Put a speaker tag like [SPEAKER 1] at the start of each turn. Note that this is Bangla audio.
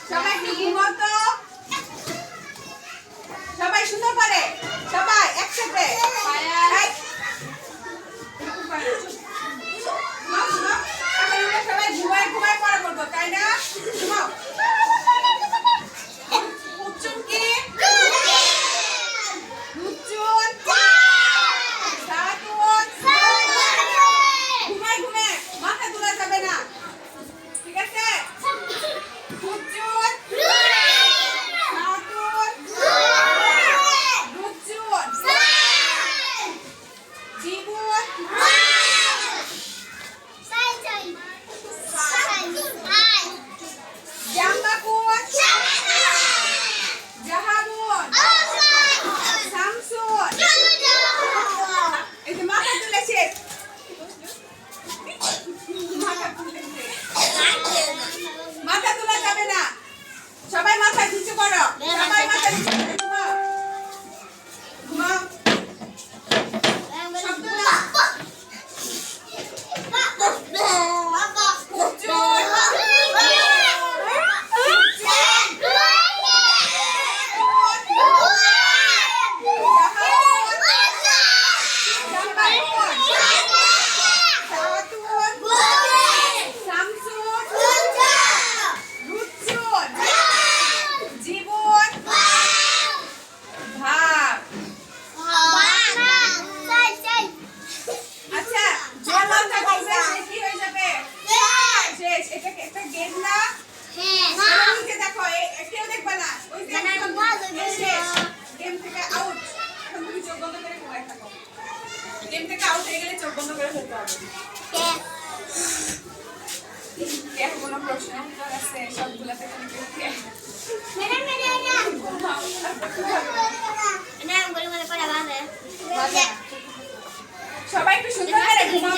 [SPEAKER 1] সবাই একটু ঘুমাও তো। সবাই সুন্দর করে, সবাই একসাথে। সবাই ঘুমায় ঘুমায় পড়া করবো, তাই না? ঘুমাও। মাথা তোলা যাবে না, সবাই মাথা নিচু করো, সবাই মাথা নিচু করো। ঘুমাও, ঘুমাও। শব্দ না। গেম থেকে আউট হয়ে গেলে চোখ বন্ধ করে ফেলতে হবে। কোনো প্রশ্ন আছে? সবগুলা থেকে সবাই একটু সুন্দর করে ঘুমাও।